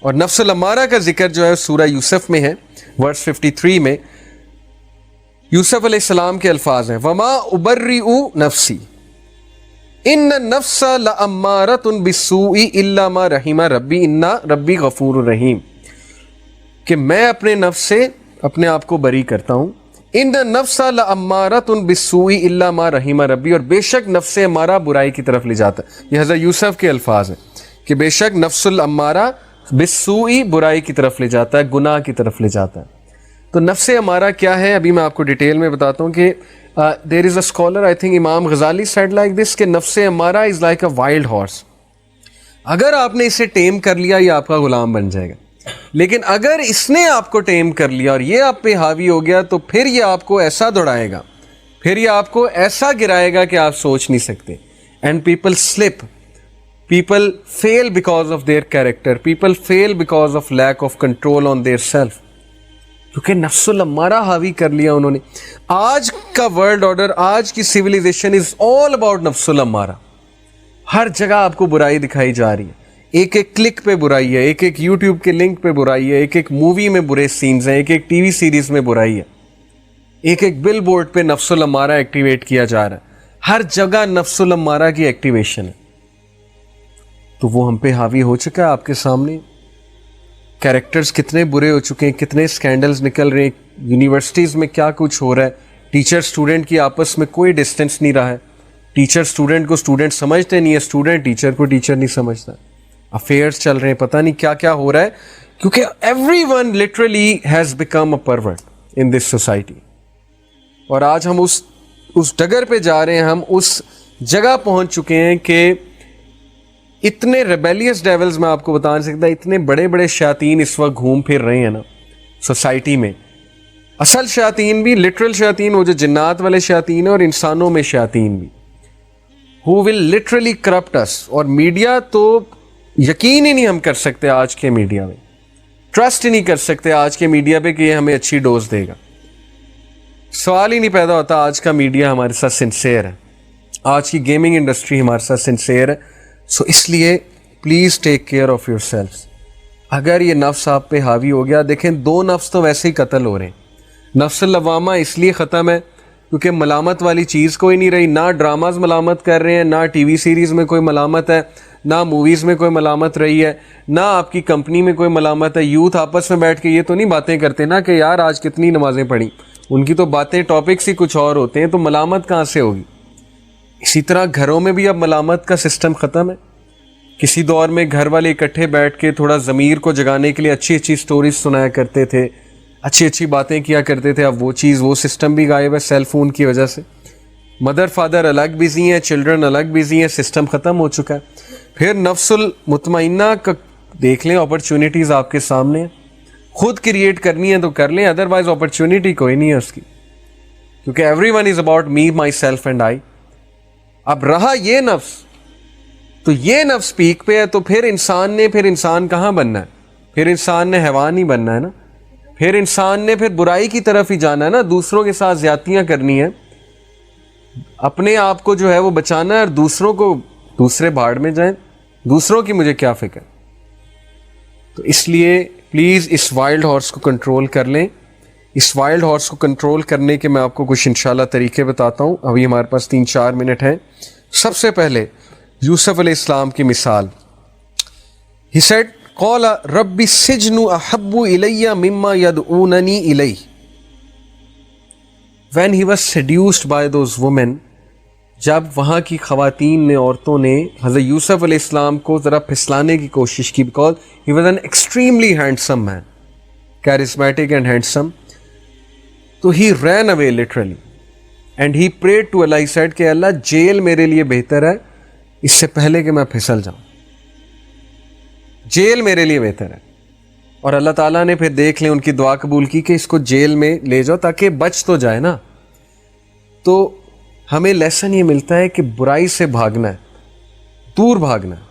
اور نفس الامارہ کا ذکر جو ہے سورہ یوسف میں ہے، ورس 53 میں یوسف علیہ السلام کے الفاظ ہیں، وما ابرئ نفسی ان النفس لامارۃ بالسوء الا ما رحم ربی ان ربی غفور رحیم، کہ میں اپنے نفس سے اپنے آپ کو بری کرتا ہوں، ان النفس لامارۃ بالسوء الا ما رحم ربی، اور بے شک نفس امارہ برائی کی طرف لے جاتا ہے۔ یہ حضرت یوسف کے الفاظ ہیں کہ بے شک نفس الامارہ بالسوء برائی کی طرف لے جاتا ہے، گناہ کی طرف لے جاتا ہے۔ تو نفس امارہ کیا ہے، ابھی میں آپ کو ڈیٹیل میں بتاتا ہوں کہ دیر از اے اسکالر آئی تھنک امام غزالی سیڈ لائک دس کہ نفس امارہ is like a wild horse, اگر آپ نے اسے ٹیم کر لیا یہ آپ کا غلام بن جائے گا، لیکن اگر اس نے آپ کو ٹیم کر لیا اور یہ آپ پہ حاوی ہو گیا تو پھر یہ آپ کو ایسا دوڑائے گا، پھر یہ آپ کو ایسا گرائے گا کہ آپ سوچ نہیں سکتے۔ And people slip, people fail because of their character, people fail because of lack of control on their self، کیونکہ نفس الامارہ حاوی کر لیا انہوں نے۔ آج کا ورلڈ آرڈر، آج کی سویلائزیشن از آل اباؤٹ نفس الامارہ، ہر جگہ آپ کو برائی دکھائی جا رہی ہے، ایک ایک کلک پہ برائی ہے، ایک ایک یوٹیوب کے لنک پہ برائی ہے، ایک ایک مووی میں برے سینز ہیں، ایک ایک ٹی وی سیریز میں برائی ہے، ایک ایک بل بورڈ پہ نفس الامارہ ایکٹیویٹ کیا جا رہا ہے، ہر جگہ نفس الامارہ کی ایکٹیویشن ہے۔ تو وہ ہم پہ حاوی ہو چکا ہے آپ کے سامنے، کیریکٹرز کتنے برے ہو چکے ہیں، کتنے سکینڈلز نکل رہے ہیں، یونیورسٹیز میں کیا کچھ ہو رہا ہے، ٹیچر سٹوڈنٹ کی آپس میں کوئی ڈسٹینس نہیں رہا ہے، ٹیچر سٹوڈنٹ کو سٹوڈنٹ سمجھتے نہیں ہے، سٹوڈنٹ ٹیچر کو ٹیچر نہیں سمجھتا، افیئرس چل رہے ہیں، پتہ نہیں کیا کیا ہو رہا ہے، کیونکہ every one literally has become a pervert in this society. اور آج ہم اس ڈگر پہ جا رہے ہیں، ہم اس جگہ پہنچ چکے ہیں کہ اتنے ریبیلیس ڈیولز میں آپ کو بتا نہیں سکتا، اتنے بڑے بڑے شیاطین اس وقت گھوم پھر رہے ہیں نا سوسائٹی میں، اصل شیاطین بھی، لٹرل شیاطین، وہ جو جنات والے شیاطین ہیں، اور انسانوں میں شیاطین بھی، who will literally corrupt us۔ اور میڈیا تو یقین ہی نہیں ہم کر سکتے آج کے میڈیا میں، ٹرسٹ ہی نہیں کر سکتے آج کے میڈیا پہ کہ یہ ہمیں اچھی ڈوز دے گا، سوال ہی نہیں پیدا ہوتا آج کا میڈیا ہمارے ساتھ سنسیئر ہے، آج کی گیمنگ انڈسٹری ہمارے ساتھ سنسیئر ہے۔ سو اس لیے please take care of your سیلفس۔ اگر یہ نفس آپ پہ حاوی ہو گیا، دیکھیں دو نفس تو ویسے ہی قتل ہو رہے ہیں، نفس اللوامہ اس لیے ختم ہے کیونکہ ملامت والی چیز کوئی نہیں رہی، نہ ڈراماز ملامت کر رہے ہیں، نہ ٹی وی سیریز میں کوئی ملامت ہے، نہ موویز میں کوئی ملامت رہی ہے، نہ آپ کی کمپنی میں کوئی ملامت ہے۔ یوتھ آپس میں بیٹھ کے یہ تو نہیں باتیں کرتے نا کہ یار آج کتنی نمازیں پڑھی، ان کی تو باتیں ٹاپکس ہی کچھ اور ہوتے ہیں، تو ملامت کہاں سے ہوگی؟ اسی طرح گھروں میں بھی اب ملامت کا سسٹم ختم ہے۔ کسی دور میں گھر والے اکٹھے بیٹھ کے تھوڑا ضمیر کو جگانے کے لیے اچھی اچھی سٹوریز سنایا کرتے تھے، اچھی اچھی باتیں کیا کرتے تھے، اب وہ چیز، وہ سسٹم بھی غائب ہے سیل فون کی وجہ سے۔ مدر فادر الگ بزی ہیں، چلڈرن الگ بزی ہیں، سسٹم ختم ہو چکا ہے۔ پھر نفس المطمئنہ کا دیکھ لیں، اپرچونیٹیز آپ کے سامنے ہیں، خود کریٹ کرنی ہے تو کر لیں، ادروائز اپرچونیٹی کوئی نہیں ہے اس کی، کیونکہ every one is about me, my self and I. اب رہا یہ نفس، تو یہ نفس پیک پہ ہے، تو پھر انسان کہاں بننا ہے؟ پھر انسان نے حیوان ہی بننا ہے نا، پھر انسان نے پھر برائی کی طرف ہی جانا ہے نا، دوسروں کے ساتھ زیادتیاں کرنی ہے، اپنے آپ کو جو ہے وہ بچانا ہے، اور دوسروں کو دوسرے بھاڑ میں جائیں، دوسروں کی مجھے کیا فکر۔ تو اس لیے پلیز اس وائلڈ ہارس کو کنٹرول کر لیں۔ اس وائلڈ ہارس کو کنٹرول کرنے کے میں آپ کو کچھ انشاءاللہ طریقے بتاتا ہوں، ابھی ہمارے پاس 3-4 منٹ ہیں۔ سب سے پہلے یوسف علیہ السلام کی مثال، he said قال رب السجن احب الی مما یدعوننی الیہ، when he was seduced by those women، جب وہاں کی خواتین نے، عورتوں نے حضرت یوسف علیہ السلام کو ذرا پھسلانے کی کوشش کی، because he was an extremely handsome man، charismatic and handsome، تو he ran away literally and he prayed to Allah، he said کہ اللہ جیل میرے لیے بہتر ہے اس سے پہلے کہ میں پھسل جاؤں، جیل میرے لیے بہتر ہے۔ اور اللہ تعالیٰ نے پھر دیکھ لیں ان کی دعا قبول کی کہ اس کو جیل میں لے جاؤ تاکہ بچ تو جائے نا۔ تو ہمیں لیسن یہ ملتا ہے کہ برائی سے بھاگنا ہے، دور بھاگنا ہے۔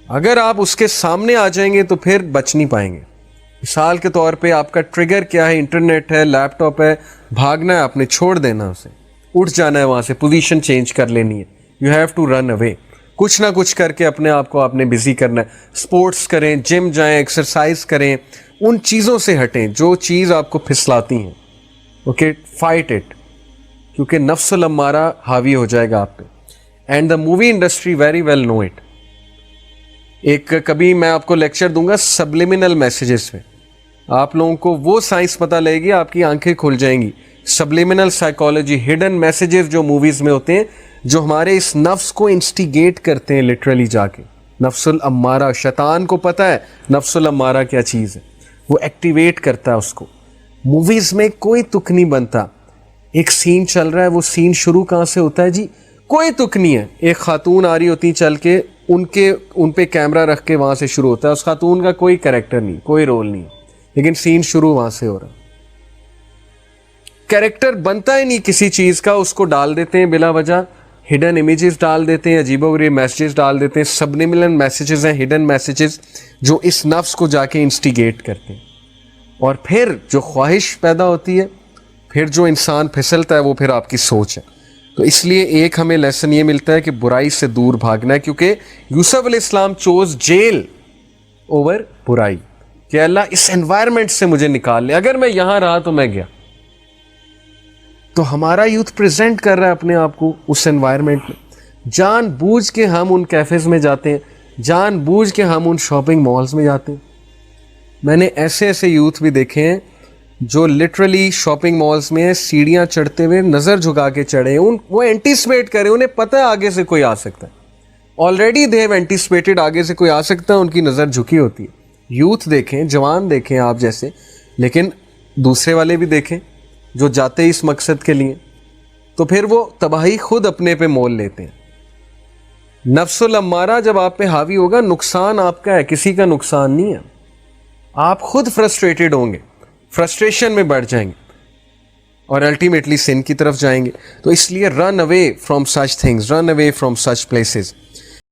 اگر آپ اس کے سامنے آ جائیں گے تو پھر بچ نہیں پائیں گے۔ مثال کے طور پہ آپ کا ٹریگر کیا ہے؟ انٹرنیٹ ہے، لیپ ٹاپ ہے، بھاگنا ہے آپ نے، چھوڑ دینا اسے، اٹھ جانا ہے وہاں سے، پوزیشن چینج کر لینی ہے، یو ہیو ٹو رن اوے۔ کچھ نہ کچھ کر کے اپنے آپ کو آپ نے بزی کرنا ہے. اسپورٹس کریں, جم جائیں, ایکسرسائز کریں, ان چیزوں سے ہٹیں جو چیز آپ کو پھسلاتی ہیں. اوکے, فائٹ اٹ, کیونکہ نفس الامارہ حاوی ہو جائے گا آپ پہ. And the movie industry very well know it. ایک کبھی میں آپ کو لیکچر دوں گا سبلیمنل میسیجز میں, آپ لوگوں کو وہ سائنس پتہ لگے گی, آپ کی آنکھیں کھل جائیں گی. سبلیمنل سائیکالوجی, ہڈن میسیجز جو موویز میں ہوتے ہیں, جو ہمارے اس نفس کو انسٹیگیٹ کرتے ہیں لٹرلی جا کے. نفس الامارہ, شیطان کو پتہ ہے نفس الامارہ کیا چیز ہے, وہ ایکٹیویٹ کرتا ہے اس کو. موویز میں کوئی تک نہیں بنتا. ایک سین چل رہا ہے, وہ سین شروع کہاں سے ہوتا ہے جی, کوئی تک نہیں ہے. ایک خاتون آ رہی ہوتی چل کے, ان پہ کیمرہ رکھ کے وہاں سے شروع ہوتا ہے. اس خاتون کا کوئی کریکٹر نہیں, کوئی رول نہیں, لیکن سین شروع وہاں سے ہو رہا ہے. کریکٹر بنتا ہی نہیں کسی چیز کا, اس کو ڈال دیتے ہیں بلا وجہ. ہڈن امیجز ڈال دیتے ہیں, عجیب و غریب میسیجز ڈال دیتے ہیں. سبلیمنل میسیجز ہیں, ہڈن میسیجز جو اس نفس کو جا کے انسٹیگیٹ کرتے ہیں. اور پھر جو خواہش پیدا ہوتی ہے, پھر جو انسان پھسلتا ہے, وہ پھر آپ کی سوچ ہے. تو اس لیے ایک ہمیں لیسن یہ ملتا ہے کہ برائی سے دور بھاگنا ہے, کیونکہ یوسف علیہ السلام چوز جیل اوور برائی, کہ اللہ اس انوائرمنٹ سے مجھے نکال لے. اگر میں یہاں رہا تو میں گیا. تو ہمارا یوتھ پریزنٹ کر رہا ہے اپنے آپ کو اس انوائرمنٹ میں. جان بوجھ کے ہم ان کیفیز میں جاتے ہیں, جان بوجھ کے ہم ان شاپنگ مالز میں جاتے ہیں. میں نے ایسے ایسے یوتھ بھی دیکھے ہیں جو لٹرلی شاپنگ مالز میں سیڑھیاں چڑھتے ہوئے نظر جھکا کے چڑھے, وہ اینٹیسپیٹ کرے, انہیں پتہ ہے آگے سے کوئی آ سکتا ہے. آلریڈی دے ہیو اینٹیسپیٹڈ, آگے سے کوئی آ سکتا ہے, ان کی نظر جھکی ہوتی ہے. یوتھ دیکھیں, جوان دیکھیں آپ جیسے, لیکن دوسرے والے بھی دیکھیں جو جاتے اس مقصد کے لیے, تو پھر وہ تباہی خود اپنے پہ مول لیتے ہیں. نفس الامارہ جب آپ پہ حاوی ہوگا, نقصان آپ کا ہے, کسی کا نقصان نہیں ہے. آپ خود فرسٹریٹڈ ہوں گے, فرسٹریشن میں بڑھ جائیں گے, اور الٹیمیٹلی سن کی طرف جائیں گے. تو اس لیے run away from such things, run away from such places.